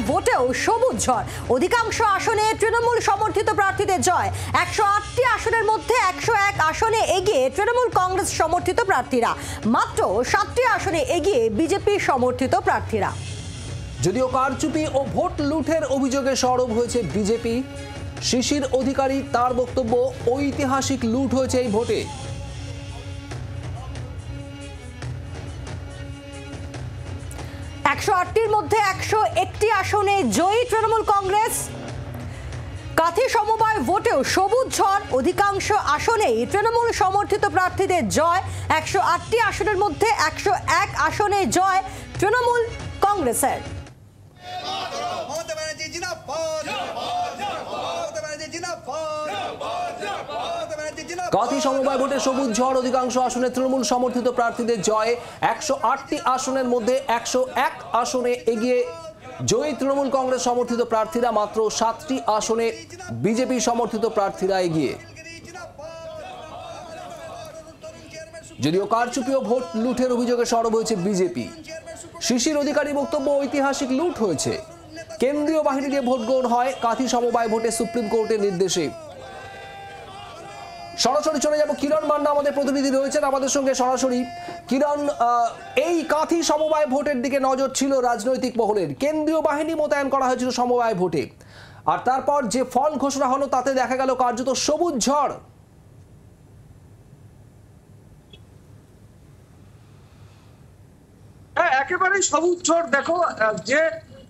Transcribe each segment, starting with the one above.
ভোটেও সবুজ ঝড়, অধিকাংশ আসনে তৃণমূল সমর্থিত প্রার্থীদের জয়। 108টি আসনের মধ্যে 101 আসনে এগিয়ে তৃণমূল কংগ্রেস সমর্থিত প্রার্থীরা, মাত্র 7টি আসনে এগিয়ে বিজেপি সমর্থিত প্রার্থীরা। যদিও কারচুপি ও ভোট লুঠের অভিযোগে সরব হয়েছে বিজেপি, শিশির অধিকারী তার বক্তব্য, ঐতিহাসিক লুট হয়েছে এই ভোটে। টির মধ্যে 101টি আসনে জয়ী তৃণমূল কংগ্রেস। কাথি সমবায় ভোটেও সবুজ ঝড়, অধিকাংশ আসনেই তৃণমূল সমর্থিত প্রার্থীদের জয়। 108টি আসনের মধ্যে 101 আসনে জয় তৃণমূল কংগ্রেসের। কাথি সমবায় ভোটে সবুজ ঝড়, অধিকাংশ আসনে তৃণমূল সমর্থিত প্রার্থীদের জয়। 108টি আসনের মধ্যে 101 আসনে এগিয়ে জয়ী তৃণমূল কংগ্রেস সমর্থিত প্রার্থীরা, মাত্র 7টি আসনে বিজেপি সমর্থিত প্রার্থীরা এগিয়ে। যদিও কারচুপি ও ভোট লুঠের অভিযোগে সরব হয়েছে বিজেপি, শিশির অধিকারী বক্তব্য, ঐতিহাসিক লুট হয়েছে। কেন্দ্রীয় বাহিনী দিয়ে ভোট গ্রহণ হয় কাথি সমবায় ভোটে সুপ্রিম কোর্টের নির্দেশে। সরাসরি চলে যাব, কিরণ মান্না আমাদের প্রতিনিধি রয়েছেন আমাদের সঙ্গে সরাসরি। কিরণ, এই কাথি সমবায় ভোটের দিকে নজর ছিল রাজনৈতিক মহলের, কেন্দ্রীয় বাহিনী মোতায়েন করা হয়েছিল সমবায় ভোটে, আর তারপর যে ফল ঘোষণা হলো তাতে দেখা গেল কার্যত সবুজ ঝড়। হ্যাঁ, একেবারেই সবুজ ঝড়। দেখো, যে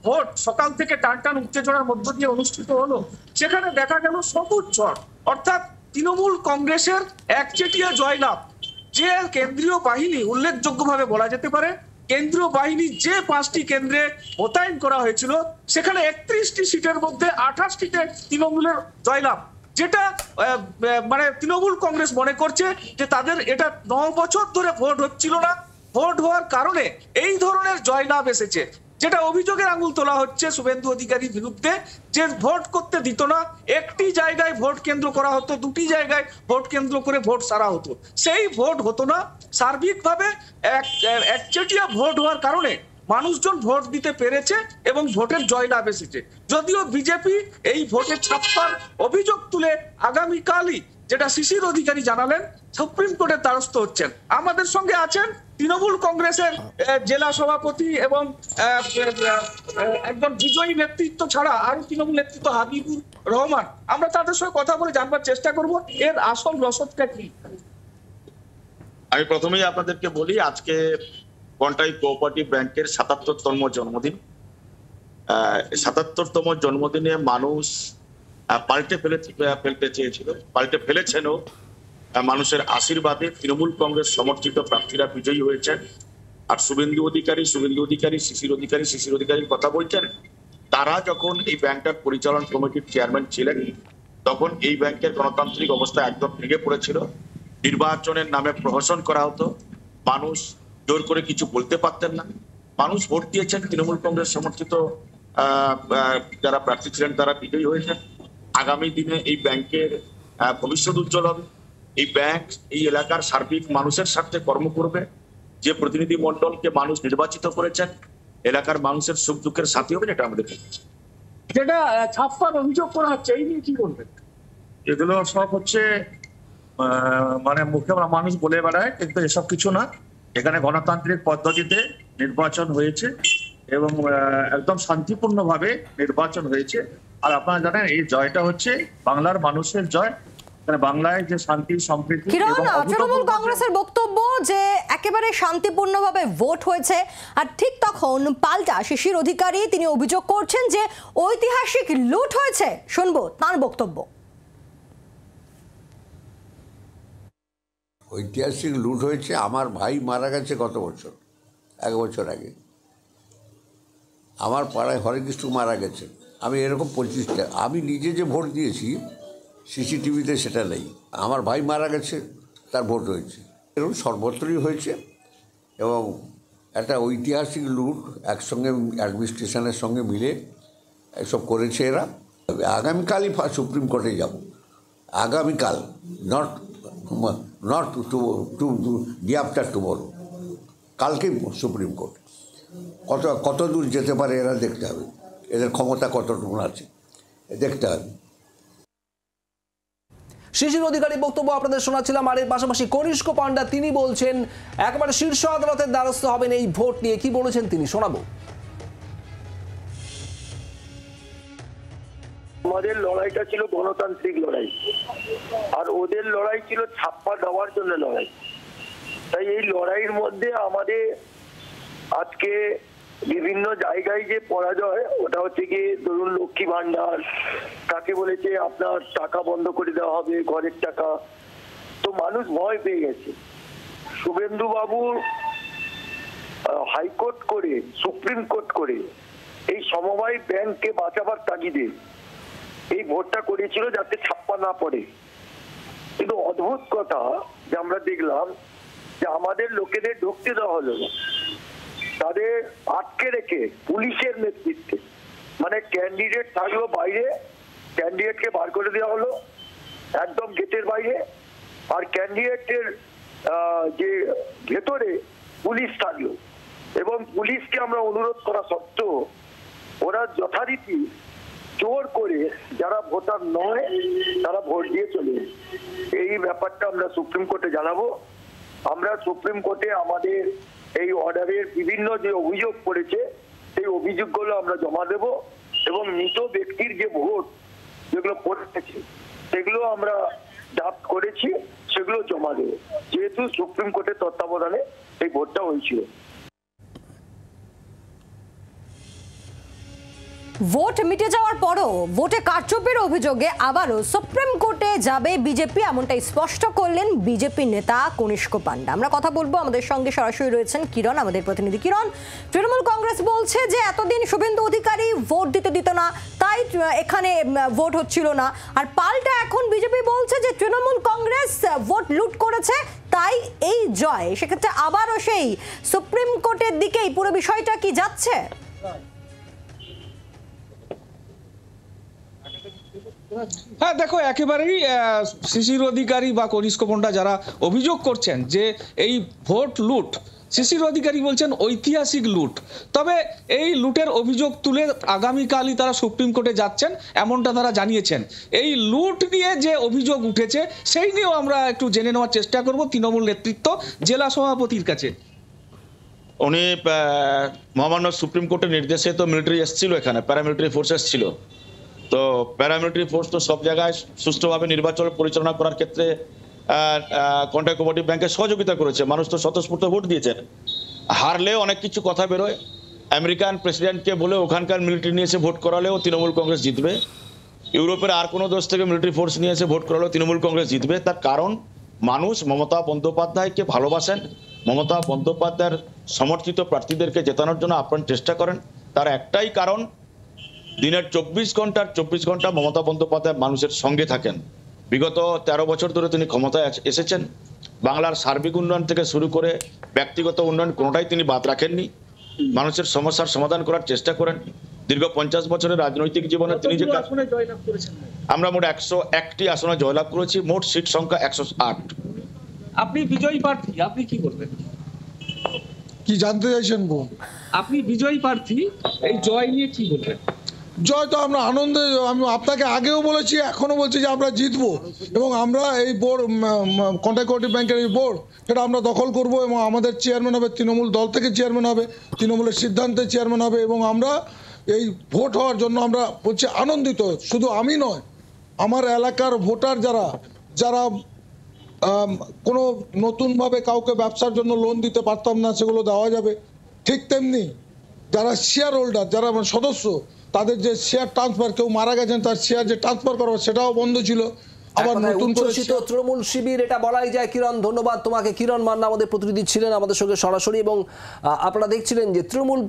ভোট সকাল থেকে টান উত্তেজনার মধ্য দিয়ে অনুষ্ঠিত হলো, সেখানে দেখা গেল সবুজ ঝড়, অর্থাৎ তৃণমূল কংগ্রেসের একচেটিয়া জয়লাভ। যে কেন্দ্রীয় বাহিনী, উল্লেখযোগ্যভাবে বলা যেতে পারে কেন্দ্রীয় বাহিনী যে 5টি কেন্দ্রে মোতায়েন করা হয়েছিল, সেখানে 31টি সিটের মধ্যে 28টিতে তৃণমূলের জয়লাভ, যেটা মানে তৃণমূল কংগ্রেস মনে করছে যে তাদের এটা 9 বছর ধরে ভোট হচ্ছিল না, ভোট হওয়ার কারণে এই ধরনের জয়লাভ এসেছে। যেটা অভিযোগের আঙুল তোলা হচ্ছে শুভেন্দু অধিকারীর বিরুদ্ধে, যে ভোট করতে দিত না, একটি জায়গায় ভোট কেন্দ্র করা হতো, 2টি জায়গায় ভোট কেন্দ্র করে ভোট সারা হতো, সেই ভোট হতো না। সার্বিকভাবে একচেটিয়া ভোট হওয়ার কারণে মানুষজন ভোট দিতে পেরেছে এবং ভোটের জয়লাভ এসেছে। যদিও বিজেপি এই ভোটের ছাপ্পার অভিযোগ তুলে আগামীকালই, যেটা শিশির অধিকারী জানালেন, সুপ্রিম কোর্টের দ্বারস্থ হচ্ছেন। আমাদের সঙ্গে আছেন তৃণমূল কংগ্রেসের জেলা সভাপতি এবং একজন বিজয়ী নেতৃত্ব ছাড়া আরো তৃণমূল নেতৃত্ব হাবিবুর রহমান। আমরা তাদের সঙ্গে কথা বলে জানবার চেষ্টা করব এর আসল রসদটা কি। আমি প্রথমেই আপনাদেরকে বলি, আজকে কন্টাই কোঅপারেটিভ ব্যাংকের 77তম জন্মদিন। 77তম জন্মদিনে মানুষ পাল্টে ফেলতে চেয়েছিল, পাল্টে ফেলেছেনও। মানুষের আশীর্বাদে তৃণমূল কংগ্রেস সমর্থিত প্রার্থীরা বিজয়ী হয়েছেন। আর শুভেন্দু অধিকারী, শিশির অধিকারীর কথা বলছেন, তারা যখন এই ব্যাংকটার পরিচালন কমিটির চেয়ারম্যান ছিলেন, তখন এই ব্যাংকের গণতান্ত্রিক অবস্থা একদম ভেঙে পড়েছিল। নির্বাচনের নামে প্রহসন করা হতো, মানুষ জোর করে কিছু বলতে পারতেন না। মানুষ ভোট দিয়েছেন, তৃণমূল কংগ্রেস সমর্থিত যারা প্রার্থী ছিলেন তারা বিজয়ী হয়েছেন। আগামী দিনে এই ব্যাংকের ভবিষ্যৎ উজ্জ্বল হবে। এই ব্যাংক এই এলাকার সার্বিক মানুষের স্বার্থে কর্ম করবে। যে প্রতিনিধি মন্ডলকে মানুষ নির্বাচিত করেছেন, এলাকার মানুষের সুখ দুঃখের সাথী হবে, এটা আমাদের যেটা ছাপ্পার অভিযোগ করা হচ্ছে, এই নিয়ে কি বলবেন? এগুলো সব হচ্ছে মানে মুখে মানুষ বলে বেড়ায়, কিন্তু এসব কিছু না। এখানে গণতান্ত্রিক পদ্ধতিতে নির্বাচন হয়েছে এবং একদম শান্তিপূর্ণভাবে নির্বাচন হয়েছে। আর আপনারা জানেন এই জয়টা হচ্ছে বাংলার মানুষের জয়। বাংলায় যে শান্তি সম্প্রীতি। তৃণমূল কংগ্রেসের বক্তব্য যে একেবারে শান্তিপূর্ণভাবে ভোট হয়েছে, আর ঠিক তখন পাল্টা শিশির অধিকারী তিনি অভিযোগ করছেন যে ঐতিহাসিক লুট হয়েছে। শুনবো তার বক্তব্য। ঐতিহাসিক লুট হয়েছে। আমার ভাই মারা গেছে গত বছর, 1 বছর আগে। আমার পাড়ায় হরেকৃষ্ণ মারা গেছে। আমি এরকম 25টা, আমি নিজে যে ভোট দিয়েছি সিসিটিভিতে সেটা নেই। আমার ভাই মারা গেছে, তার ভোট হয়েছে। এরকম সর্বত্রই হয়েছে এবং একটা ঐতিহাসিক লুট একসঙ্গে অ্যাডমিনিস্ট্রেশনের সঙ্গে মিলে এসব করেছে এরা। আগামীকালই সুপ্রিম কোর্টে যাব, আগামীকাল, not today after tomorrow, কালকে সুপ্রিম কোর্ট। কত দূর যেতে পারে এরা দেখতে হবে। এদের ক্ষমতা কতটুকু আছে দেখতে হবে। শিশির অধিকারী বক্তব্য আপনাদের শোনাচ্ছিলাম। আর এর পাশাপাশি কনিষ্ক পান্ডা তিনি বলছেন একেবারে শীর্ষ আদালতের দ্বারস্থ হবেন এই ভোট নিয়ে। কি বলেছেন তিনি শোনাবো। আমাদের লড়াইটা ছিল গণতান্ত্রিক লড়াই, আর ওদের লড়াই ছিল ছাপ্পা দেওয়ার জন্য লড়াই। তাই এই লড়াইয়ের মধ্যে আমাদের আজকে বিভিন্ন জায়গায় যে পরাজয়, ওটা হচ্ছে কি ধরুন লক্ষ্মী ভান্ডার, কাকে বলেছে আপনার টাকা বন্ধ করে দেওয়া হবে, ঘরের টাকা, তো মানুষ ভয় পেয়ে গেছে। শুভেন্দু বাবু হাইকোর্ট করে, সুপ্রিম কোর্ট করে এই সমবায় ব্যাংককে বাঁচাবার তাগিদে এই ভোটটা করেছিল যাতে ছাপ্পা না পড়ে। কিন্তু অদ্ভুত কথা যে আমরা দেখলাম যে আমাদের লোকেদের ঢুকতে দেওয়া হলো না, তাদের আটকে রেখে পুলিশের নেতৃত্বে, মানে ক্যান্ডিডেট থাকলো বাইরে, ক্যান্ডিডেটকে বার করে দেওয়া হলো একদম গেটের বাইরে, আর ক্যান্ডিডেটের যে ভেতরে পুলিশ থাকলো, এবং পুলিশকে আমরা অনুরোধ করা সত্ত্বেও ওরা যথারীতি জোর করে যারা ভোটার নয় তারা ভোট দিয়ে চলে। এই ব্যাপারটা আমরা সুপ্রিম কোর্টে জানাবো। আমরা সুপ্রিম কোর্টে আমাদের এই অর্ডারের বিভিন্ন যে অভিযোগ পড়েছে সেই অভিযোগগুলো আমরা জমা দেব, এবং মৃত ব্যক্তির যে ভোট যেগুলো পড়েছে সেগুলো আমরা ড্রাফট করেছি, সেগুলো জমা দেব, যেহেতু সুপ্রিম কোর্টের তত্ত্বাবধানে এই ভোটটা হয়েছিল। ভোট মিটে যাওয়ার পরও ভোটে কারচুপির অভিযোগে আবারও সুপ্রিম কোর্টে যাবে বিজেপি, এমনটাই স্পষ্ট করলেন বিজেপি নেতা কনিষ্ক পান্ডা। আমরা কথা বলবো, আমাদের সঙ্গে সরাসরি রয়েছেন কিরণ, আমাদের প্রতিনিধি কিরণ। তৃণমূল কংগ্রেস বলছে যে এতদিন শুভেন্দু অধিকারী ভোট দিত না, তাই এখানে ভোট হচ্ছিল না, আর পাল্টা এখন বিজেপি বলছে যে তৃণমূল কংগ্রেস ভোট লুট করেছে তাই এই জয়। সেক্ষেত্রে আবারও সেই সুপ্রিম কোর্টের দিকেই পুরো বিষয়টা কি যাচ্ছে? হ্যাঁ দেখো, একেবারেই শিশির অধিকারী বা কনিষ্ক পান্ডা যারা অভিযোগ করছেন যে এই ভোট লুট, শিশির অধিকারী বলছেন ঐতিহাসিক লুট। তবে এই লুটের অভিযোগ তুলে আগামীকালই তারা সুপ্রিম কোর্টে যাচ্ছেন, এমনটা তারা জানিয়েছেন। এই লুট নিয়ে যে অভিযোগ উঠেছে সেই নিয়েও আমরা একটু জেনে নেওয়ার চেষ্টা করব তৃণমূল নেতৃত্ব জেলা সভাপতির কাছে। উনি মহামান্য সুপ্রিম কোর্টের নির্দেশে তো মিলিটারি এসেছিল, এখানে প্যারামিলিটারি ফোর্স এসেছিল, তো প্যারামিলিটারি ফোর্স তো সব জায়গায় সুষ্ঠুভাবে নির্বাচন পরিচালনা করার ক্ষেত্রে কন্ট্রাক্ট কোঅপারেটিভ ব্যাংকে সহযোগিতা করেছে। মানুষ তো স্বতঃস্ফূর্ত ভোট দিয়েছেন। হারলেও অনেক কিছু কথা বেরোয়, আমেরিকান প্রেসিডেন্টকে বলে ওখানকার মিলিটারি নিয়ে এসে ভোট করালেও তৃণমূল কংগ্রেস জিতবে, ইউরোপের আর কোনো দেশ থেকে মিলিটারি ফোর্স নিয়ে এসে ভোট করালেও তৃণমূল কংগ্রেস জিতবে। তার কারণ মানুষ মমতা বন্দ্যোপাধ্যায়কে ভালোবাসেন, মমতা বন্দ্যোপাধ্যায়ের সমর্থিত প্রার্থীদেরকে জেতানোর জন্য আপ্রাণ চেষ্টা করেন। তার একটাই কারণ, দিনের 24 ঘন্টা মমতা বন্দ্যোপাধ্যায় মানুষের সঙ্গে থাকেন। বিগত 13 বছর ধরে তিনি ক্ষমতায় এসেছেন। বাংলার সার্বিক উন্নয়ন থেকে শুরু করে ব্যক্তিগত উন্নয়ন কোনোটাই তিনি বাদ রাখেননি। মানুষের সমস্যার সমাধান করার চেষ্টা করেন। দীর্ঘ 50 বছরের রাজনৈতিক জীবনে তিনি যে আমরা মোট 101টি আসনে জয়লাভ করেছি, মোট সিট সংখ্যা 108। আপনি বিজয়ী প্রার্থী, আপনি কি করবেন? কি জানতে চাইছেন বোন? আপনি বিজয়ী প্রার্থী, এই জয় নিয়ে কি বলবেন? জয় তো আমরা আনন্দে, আমি আপনাকে আগেও বলেছি, এখনো বলছি যে আমরা জিতবো, এবং আমরা এই বোর্ড কন্ট্রাক্ট কোঅপারেটিভ ব্যাংকের এই বোর্ড সেটা আমরা দখল করব, এবং আমাদের চেয়ারম্যান হবে তৃণমূল দল থেকে চেয়ারম্যান হবে, তৃণমূলের সিদ্ধান্তে চেয়ারম্যান হবে, এবং আমরা এই ভোট হওয়ার জন্য আমরা বলছি আনন্দিত। শুধু আমি নয়, আমার এলাকার ভোটার যারা কোনো নতুনভাবে কাউকে ব্যবসার জন্য লোন দিতে পারতাম না, সেগুলো দেওয়া যাবে। ঠিক তেমনি যারা শেয়ার হোল্ডার, যারা সদস্য, তাদের যে শেয়ার ট্রান্সফার, কেউ মারা গেছেন তার শেয়ার যে ট্রান্সফার করা সেটাও বন্ধ ছিল। আবার নতুন করে তৃণমূল শিবির, এটা বলাই যায়। কিরণ, ধন্যবাদ তোমাকে। কিরণ মান্না আমাদের প্রতিনিধি ছিলেন আমাদের সঙ্গে সরাসরি, এবং আপনারা দেখছিলেন যে তৃণমূল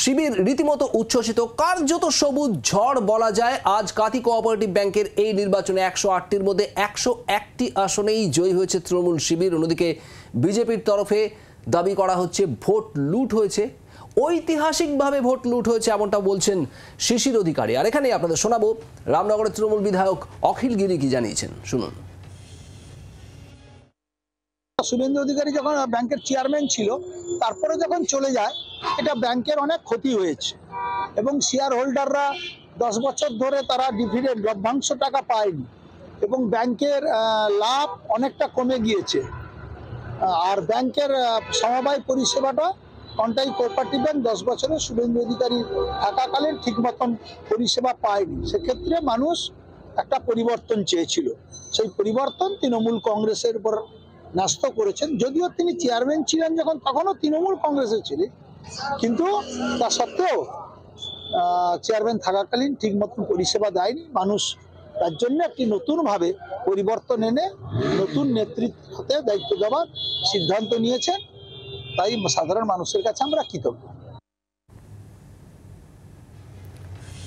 শিবির রীতিমতো উচ্ছ্বসিত, কার্যত সবুজ ঝড় বলা যায়। আজ কাঁথি কোঅপারেটিভ ব্যাংকের এই নির্বাচনে 108টির মধ্যে 101টি আসনেই জয়ী হয়েছে তৃণমূল শিবির। অন্যদিকে বিজেপির তরফে দাবি করা হচ্ছে ভোট লুট হয়েছে, ঐতিহাসিকভাবে ভোট লুট হয়েছে, এমনটা বলছেন শিশির অধিকারী। আর এখানে আপনাদের শোনাবো রামনগরের তৃণমূল বিধায়ক অখিল গিরি কি জানিয়েছেন, শুনুন। শুভেন্দু অধিকারী যখন ব্যাংকের চেয়ারম্যান ছিল, তারপরে যখন চলে যায়, এটা ব্যাংকের অনেক ক্ষতি হয়েছে। এবং শেয়ার হোল্ডাররা 10 বছর ধরে তারা ডিভিডেন্ড লভ্যাংশ টাকা পায়নি এবং ব্যাংকের লাভ অনেকটা কমে গিয়েছে। আর ব্যাংকের সমবায় পরিষেবাটা কন্টাই কোঅপারেটিভ ব্যাংক 10 বছরে শুভেন্দু অধিকারী থাকাকালীন ঠিক মতন পরিষেবা পায়নি। সেক্ষেত্রে মানুষ একটা পরিবর্তন চেয়েছিল, সেই পরিবর্তন তৃণমূল কংগ্রেসের উপর ন্যস্ত করেছেন। যদিও তিনি চেয়ারম্যান ছিলেন যখন, তখনও তৃণমূল কংগ্রেসের ছিলেন, কিন্তু তা সত্ত্বেও চেয়ারম্যান থাকাকালীন ঠিক মতন পরিষেবা দেয়নি। মানুষ তার জন্য একটি নতুনভাবে পরিবর্তন এনে নতুন নেতৃত্বের হাতে দায়িত্ব দেওয়ার সিদ্ধান্ত নিয়েছেন। তাই সাধারণ মানুষের কাছে আমরা কৃতজ্ঞ।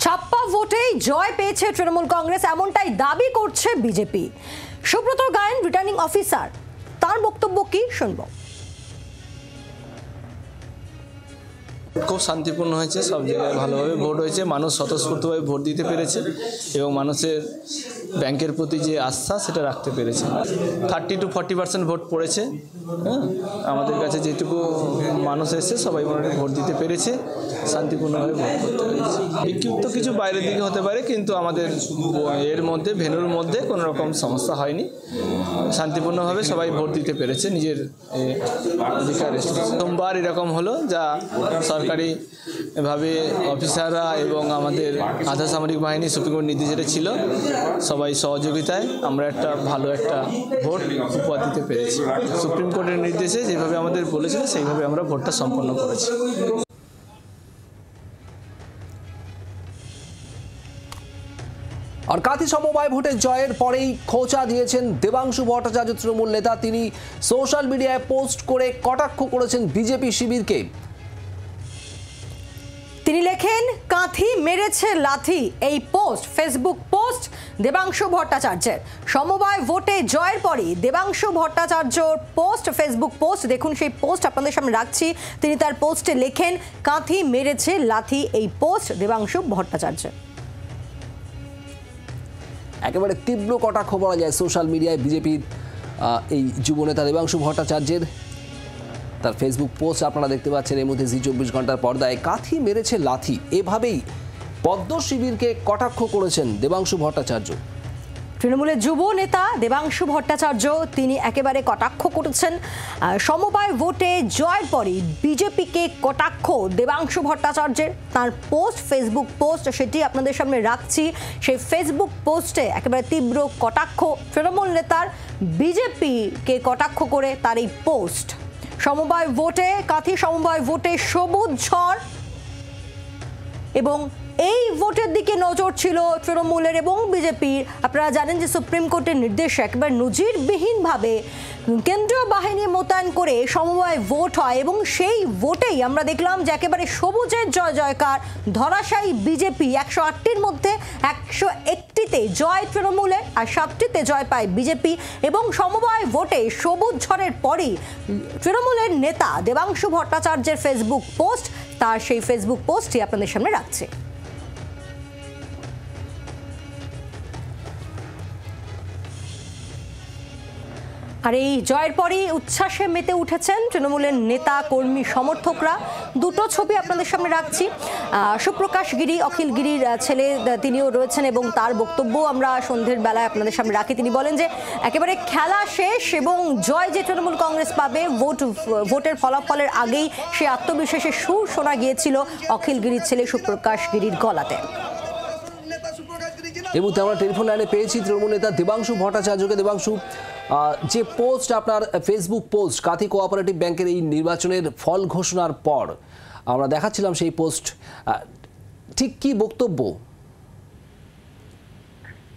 ছাপ্পা ভোটেই জয় পেয়েছে তৃণমূল কংগ্রেস, এমনটাই দাবি করছে BJP. Subrata Gayen returning officer, তার বক্তব্য কি শুনবো। খুব শান্তিপূর্ণ হয়েছে, সব জায়গায় ভালোভাবে ভোট হয়েছে, মানুষ স্বতঃস্ফূর্তভাবে ভোট দিতে পেরেছে এবং মানুষের ব্যাংকের প্রতি যে আস্থা সেটা রাখতে পেরেছে। 30 to 40% ভোট পড়েছে। হ্যাঁ, আমাদের কাছে যেটুকু মানুষ এসেছে সবাই মোটামুটি ভোট দিতে পেরেছে, শান্তিপূর্ণভাবে ভোট করতে পেরেছে। বিক্ষিপ্ত কিছু বাইরের দিকে হতে পারে, কিন্তু আমাদের এর মধ্যে ভেন্যুর মধ্যে কোনো রকম সমস্যা হয়নি, শান্তিপূর্ণভাবে সবাই ভোট দিতে পেরেছে নিজের অধিকার। সোমবার এরকম হলো যা সরকারিভাবে অফিসাররা এবং আমাদের আধা সামরিক বাহিনী সুপ্রিম কোর্ট নির্দেশ যেটা ছিল সবাই সহযোগিতায় আমরা একটা ভালো একটা ভোট উপহার দিতে পেরেছি। সুপ্রিম কোর্টের নির্দেশে যেভাবে আমাদের বলেছিল সেইভাবে আমরা ভোটটা সম্পন্ন করেছি। আর কাঁথি সমবায় ভোটের জয়ের পরেই খোঁচা দিয়েছেন দেবাংশু ভট্টাচার্য তৃণমূল নেতা। তিনি সোশ্যাল মিডিয়ায় পোস্ট করে কটাক্ষ করেছেন বিজেপি শিবিরকে। তিনি লেখেন, কাঁথি মেরেছে লাথি। এই পোস্ট ফেসবুক পোস্ট দেবাংশু ভট্টাচার্যের। সমবায় ভোটে জয়ের পরই দেবাংশু ভট্টাচার্যর পোস্ট, ফেসবুক পোস্ট। দেখুন সেই পোস্ট আপনাদের সামনে রাখছি। তিনি তার পোস্টে লেখেন, কাঁথি মেরেছে লাথি। এই পোস্ট দেবাংশু ভট্টাচার্য। একেবারে তীব্র কটাক্ষ বলা যায় সোশ্যাল মিডিয়ায় বিজেপির এই যুবনেতা দেবাংশু ভট্টাচার্যের। তার ফেসবুক পোস্ট আপনারা দেখতে পাচ্ছেন এই মুহূর্তে জি24 ঘন্টার পর্দায়। কাঁথি মেরেছে লাথি, এভাবেই পদ্ম শিবিরকে কটাক্ষ করেছেন দেবাংশু ভট্টাচার্য। তৃণমূলের যুব নেতা দেবাংশু ভট্টাচার্য তিনি একেবারে কটাক্ষ করেছেন সমবায় ভোটে জয়ের পরই বিজেপিকে। কটাক্ষ দেবাংশু ভট্টাচার্যের। তার পোস্ট, ফেসবুক পোস্ট, সেটি আপনাদের সামনে রাখছি। সেই ফেসবুক পোস্টে একেবারে তীব্র কটাক্ষ তৃণমূল নেতার, বিজেপিকে কটাক্ষ করে তার এই পোস্ট। সমবায় ভোটে, কাঁথি সমবায় ভোটে সবুজ ঝড়, এবং এই ভোটের দিকে নজর ছিল তৃণমূলের এবং বিজেপির। আপনারা জানেন যে সুপ্রিম কোর্টের নির্দেশে একবার নজিরবিহীনভাবে কেন্দ্রীয় বাহিনী মোতায়েন করে সমবায় ভোট হয়, এবং সেই ভোটেই আমরা দেখলাম যে একেবারে সবুজের জয় জয়কার। ধরাশায়ী বিজেপি। 108টির মধ্যে 101টিতে জয় তৃণমূলের, আর 7টিতে জয় পায় বিজেপি। এবং সমবায় ভোটে সবুজ ঝড়ের পরই তৃণমূলের নেতা দেবাংশু ভট্টাচার্যের ফেসবুক পোস্ট, তার সেই ফেসবুক পোস্টটি আপনাদের সামনে রাখছে। আর এই জয়ের পরই উচ্ছ্বাসে মেতে উঠেছেন তৃণমূলের নেতা, কর্মী, সমর্থকরা। দুটো ছবি আপনাদের সামনে রাখছি। সুপ্রকাশ গিরি, অখিল গিরির ছেলে, তিনিও রয়েছেন এবং তার বক্তব্য আমরা সন্ধ্যের বেলায় আপনাদের সামনে রাখি। তিনি বলেন যে একেবারে খেলা শেষ এবং জয় যে তৃণমূল কংগ্রেস পাবে, ভোটের ফলাফলের আগেই সে আত্মবিশ্বাসের সুর শোনা গিয়েছিল অখিল গিরির ছেলে সুপ্রকাশ গিরির গলাতে। এই মুহূর্তে আমরা টেলিফোন লাইনে পেয়েছি তৃণমূল নেতা দেবাংশু ভট্টাচার্যকে। দেবাংশু, যে পোস্ট আপনার ফেসবুক পোস্ট কাঁথি কোঅপারেটিভ ব্যাংকের এই নির্বাচনের ফল ঘোষণার পর আমরা দেখাচ্ছিলাম, সেই পোস্ট ঠিক কি বক্তব্য?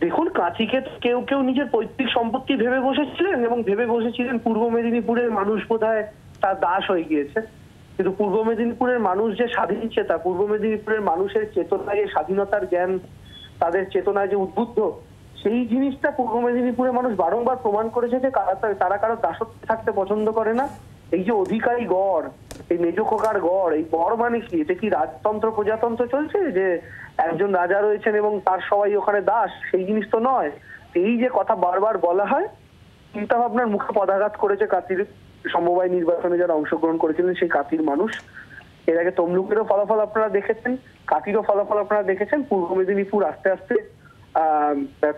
দেখুন, কাঁথিকে কেউ কেউ নিজের পৈতৃক সম্পত্তি ভেবে বসেছিলেন এবং ভেবে বসেছিলেন পূর্ব মেদিনীপুরের মানুষ বোধহয় তার দাস হয়ে গিয়েছে। কিন্তু পূর্ব মেদিনীপুরের মানুষ যে স্বাধীন চেতা, পূর্ব মেদিনীপুরের মানুষের চেতনায় স্বাধীনতার জ্ঞান, তাদের চেতনায় যে উদ্বুদ্ধ, সেই জিনিসটা পূর্ব মেদিনীপুরের মানুষ বারংবার প্রমাণ করেছে যে তারা কারো দাসত্বে থাকতে পছন্দ করে না। এই যে অধিকারী গড়, এই মেজখোকার গড়, এই গড় মানে কি? এটা কি রাজতন্ত্র প্রজাতন্ত্র চলছে যে একজন রাজা রয়েছেন এবং তার সবাই ওখানে দাস? সেই জিনিস তো নয়। এই যে কথা বারবার বলা হয়, চিন্তা ভাবনার মুখে পদাঘাত করেছে কাঁথির সমবায় নির্বাচনে যারা অংশগ্রহণ করেছিলেন সেই কাঁথির মানুষ। এর আগে তমলুকেরও ফলাফল আপনারা দেখেছেন, কাটিরও ফলাফল আপনারা দেখেছেন। পূর্ব মেদিনীপুর আস্তে আস্তে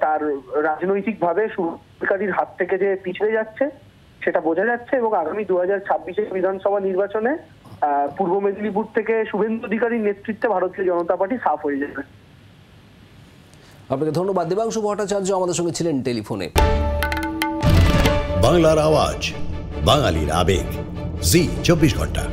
তার রাজনৈতিকভাবে সরকারের হাত থেকে যে পিছড়ে যাচ্ছে সেটা বোঝা যাচ্ছে, এবং আগামী 2026 বিধানসভা নির্বাচনে পূর্ব মেদিনীপুর থেকে শুভেন্দু অধিকারীর নেতৃত্বে ভারতীয় জনতা পার্টি সাফ হয়ে যাবে। আপনাকে ধন্যবাদ। দেবাংশু ভট্টাচার্য আমাদের সঙ্গে ছিলেন টেলিফোনে। বাংলার আওয়াজ, বাঙালির আবেগ, জি 24 ঘন্টা।